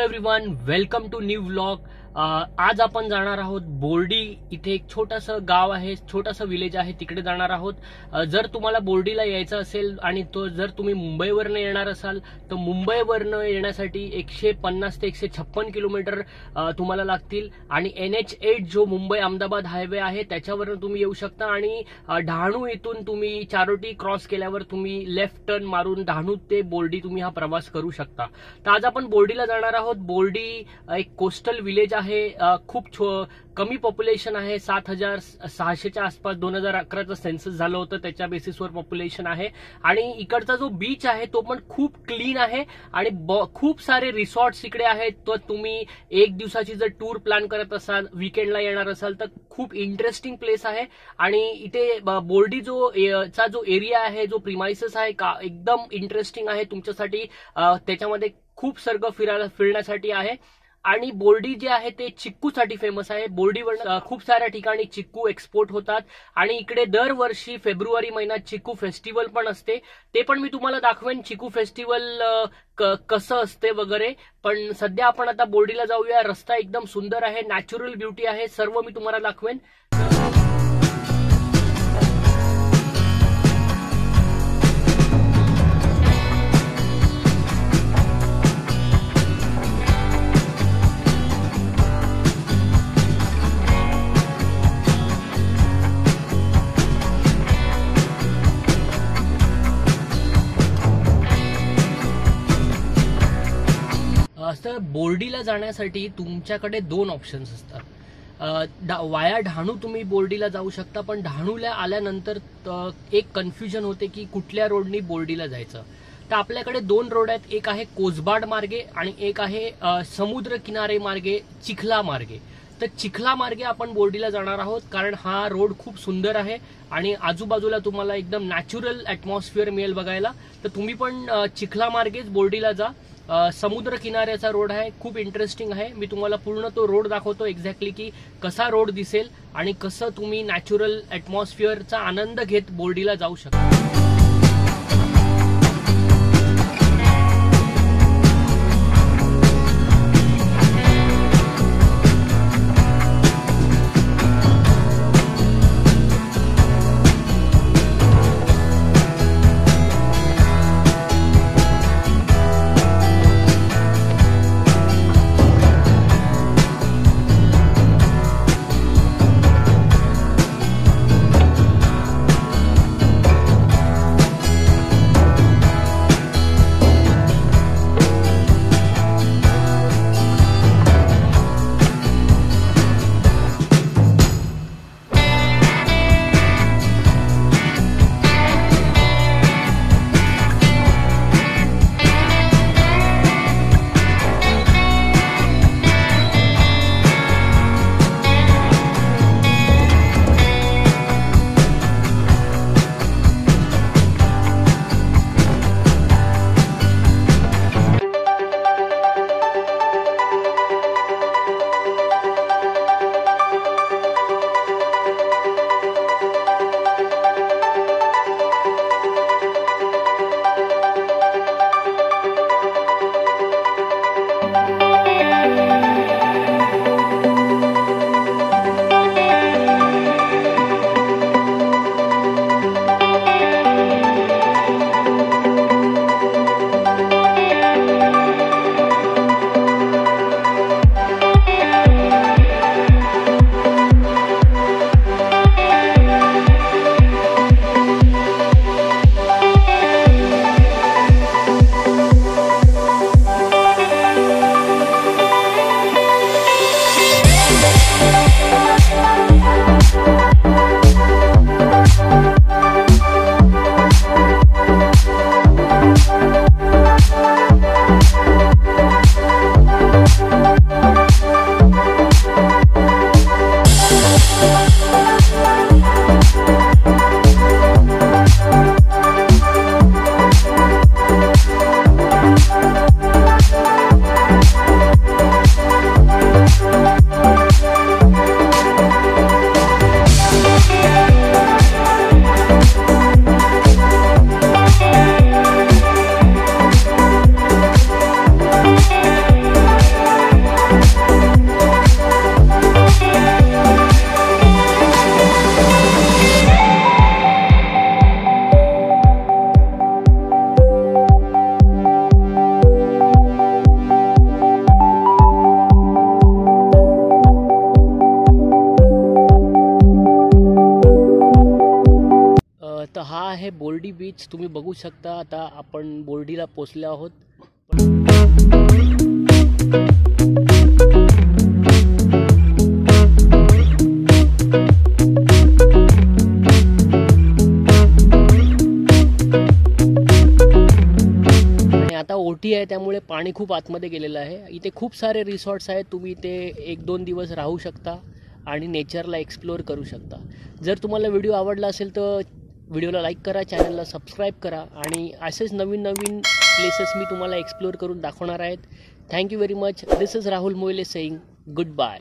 Everyone, welcome to new vlog. आज आपण जाणार आहोत बोर्डी इथे। एक छोटंसं गाव आहे, छोटंसं विलेज आहे, तिकडे जाणार आहोत। जर तुम्हाला बोर्डीला यायचं असेल आणि जर तुम्ही मुंबईवरनं येणार असाल तर मुंबईवरनं येण्यासाठी 150 ते 156 किलोमीटर तुम्हाला लागतील। आणि NH8 जो मुंबई अहमदाबाद हायवे आहे त्याच्यावरनं तुम्ही येऊ शकता। आणि डहाणू इथून तुम्ही चारोटी क्रॉस केल्यावर तुम्ही लेफ्ट टर्न मारून डहाणू ते बोर्डी तुम्ही हा प्रवास करू शकता। तर आज आपण बोर्डीला जाणार आहोत। बोर्डी एक कोस्टल विलेज आहे, खूप कमी पॉप्युलेशन आहे, 7,600च्या आसपास 2011चं सेन्सस झालं होतं, त्याच्या बेसिसवर पॉप्युलेशन आहे। आणि इकडचा जो बीच आहे तो पण खूप क्लीन आहे आणि खूप सारे रिसॉर्ट्स इकडे आहेत। तर तुम्ही एक दिवसाची जर टूर प्लॅन करत असाल, वीकेंडला येणार असाल तर खूप इंटरेस्टिंग प्लेस आहे। आणि इथे बोर्डी जो एरिया आहे, जो प्रिमाइसेस आहे का एकदम इंटरेस्टिंग आहे तुमच्यासाठी। त्याच्यामध्ये खूप सगळं फिरण्यासाठी आहे। आणि बोर्डी जे आहे ते चिक्कूसाठी फेमस आहे। बोर्डीवर खूप साऱ्या ठिकाणी चिक्कू एक्सपोर्ट होतात आणि इकडे दरवर्षी फेब्रुवारी महिन्यात चिक्कू फेस्टिवल पण असते। ते पण मी तुम्हाला दाखवेन चिक्कू फेस्टिवल कसं असते वगैरे। पण सध्या आपण आता बोर्डीला जाऊया। रस्ता एकदम सुंदर आहे, नॅचरल ब्युटी आहे, सर्व मी तुम्हाला दाखवेन। तर बोर्डीला जाण्यासाठी तुमच्याकडे दोन ऑप्शन्स असतात। वाया डहाणू तुम्ही बोर्डीला जाऊ शकता, पण डहाणूला आल्यानंतर एक कन्फ्युजन होते की कुठल्या रोडनी बोर्डीला जायचं। तर आपल्याकडे दोन रोड आहेत, एक आहे कोसबाड मार्गे आणि एक आहे समुद्र किनारे मार्गे, चिखला मार्गे। तर चिखला मार्गे आपण बोर्डीला जाणार आहोत, कारण हा रोड खूप सुंदर आहे आणि आजूबाजूला तुम्हाला एकदम नॅचरल ॲटमॉस्फिअर मिळेल बघायला। तर तुम्ही पण चिखला मार्गेच बोर्डीला जा। समुद्र किनाऱ्याचा रोड आहे, खूप इंटरेस्टिंग आहे। मी तुम्हाला पूर्ण तो रोड दाखवतो एक्झॅक्टली की कसा रोड दिसेल आणि कसं तुम्ही नॅचरल ॲटमॉस्फिअरचा आनंद घेत बोर्डीला जाऊ शकता। बीच तुम्ही बघू शकता. आता आपण बोर्डीला पोचलो आहोत. आता ओटी आहे त्यामुळे पाणी खूप आतमध्ये गेलेलं आहे. इथे खूप सारे रिसॉर्ट्स आहेत. तुम्ही इथे 1-2 दिवस राहू शकता आणि नेचरला एक्सप्लोअर करू शकता. जर तुम्हाला व्हिडिओ आवडला असेल तर व्हिडिओला लाईक करा, चॅनलला सबस्क्राईब करा आणि असेच नवीन प्लेसेस मी तुम्हाला एक्सप्लोअर करून दाखवणार आहेत. Thank you very much. This is Rahul Mohile saying good bye.